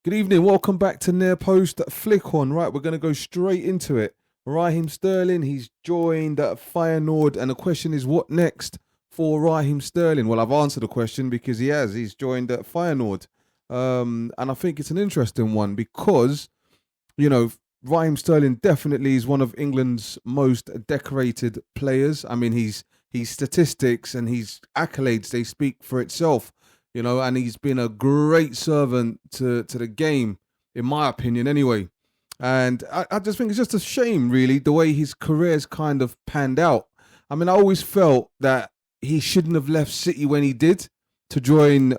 Good evening. Welcome back to Near Post Flick On. Right, we're going to go straight into it. Raheem Sterling, he's joined Feyenoord, and the question is, what next for Raheem Sterling? Well, I've answered the question because he has. He's joined Feyenoord, and I think it's an interesting one because Raheem Sterling definitely is one of England's most decorated players. I mean, his statistics and his accolades, they speak for itself. And he's been a great servant to the game, in my opinion, anyway. And I just think it's just a shame, really, the way his career's kind of panned out. I mean, I always felt that he shouldn't have left City when he did to join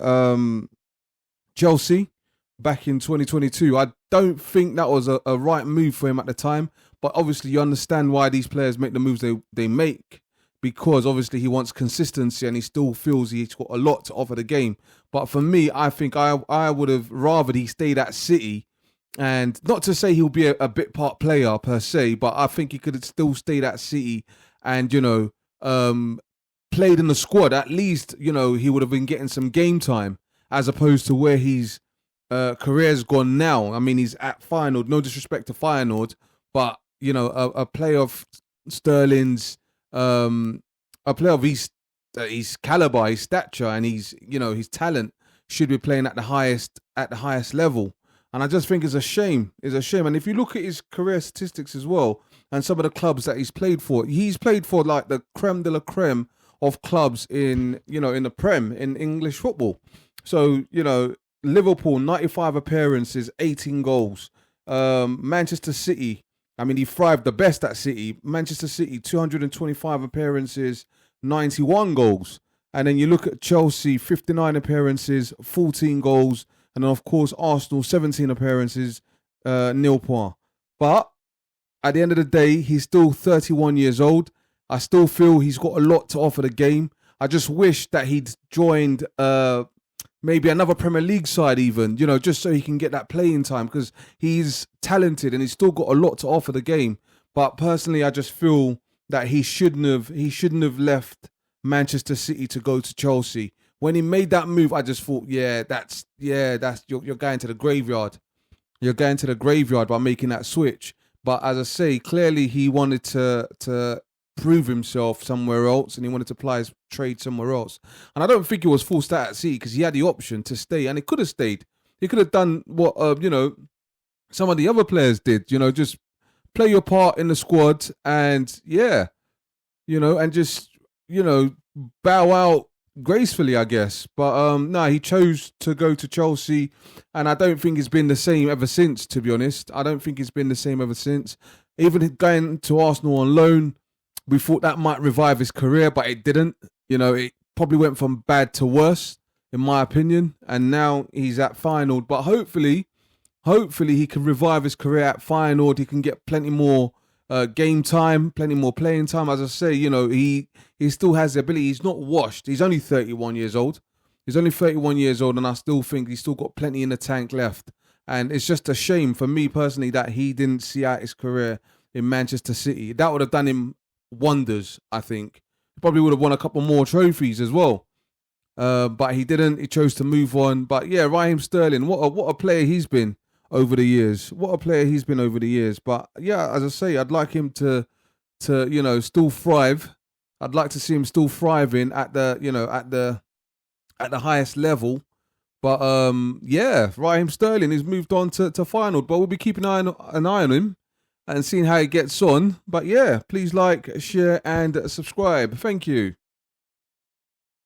Chelsea back in 2022. I don't think that was a right move for him at the time. But obviously, you understand why these players make the moves they make. Because obviously he wants consistency and he still feels he's got a lot to offer the game. But for me, I think I would have rathered he stayed at City. And not to say he'll be a bit part player per se, but I think he could have still stayed at City and, played in the squad. At least, he would have been getting some game time as opposed to where his career's gone now. I mean, he's at Feyenoord. No disrespect to Feyenoord, but, a player of Sterling's, a player of his caliber, his stature, and his talent should be playing at the highest level. And I just think it's a shame. It's a shame. And if you look at his career statistics as well, and some of the clubs that he's played for like the creme de la creme of clubs in the Prem, in English football. So Liverpool 95 appearances, 18 goals. Manchester City. I mean, he thrived the best at City. Manchester City, 225 appearances, 91 goals. And then you look at Chelsea, 59 appearances, 14 goals. And then, of course, Arsenal, 17 appearances, nil point. But at the end of the day, he's still 31 years old. I still feel he's got a lot to offer the game. I just wish that he'd joined maybe another Premier League side even, just so he can get that playing time because he's talented and he's still got a lot to offer the game. But personally, I just feel that he shouldn't have left Manchester City to go to Chelsea. When he made that move, I just thought, you're going to the graveyard. You're going to the graveyard by making that switch. But as I say, clearly he wanted to prove himself somewhere else and he wanted to apply his trade somewhere else. And I don't think he was forced out at City because he had the option to stay and he could have stayed. He could have done what, some of the other players did, just play your part in the squad and and just, bow out gracefully, I guess. But no, he chose to go to Chelsea and I don't think it's been the same ever since, to be honest. I don't think it's been the same ever since. Even going to Arsenal on loan, we thought that might revive his career, but it didn't. It probably went from bad to worse, in my opinion. And now he's at Feyenoord. But hopefully he can revive his career at Feyenoord. He can get plenty more game time, plenty more playing time. As I say, he still has the ability. He's not washed. He's only 31 years old. And I still think he's still got plenty in the tank left. And it's just a shame for me personally that he didn't see out his career in Manchester City. That would have done him wonders, I think. He probably would have won a couple more trophies as well. But he didn't. He chose to move on. But yeah, Raheem Sterling, what a player he's been over the years. But yeah, as I say, I'd like him to still thrive. I'd like to see him still thriving at the highest level. But Raheem Sterling has moved on to Feyenoord. But we'll be keeping an eye on him and seeing how he gets on. But yeah, please like, share and subscribe. Thank you.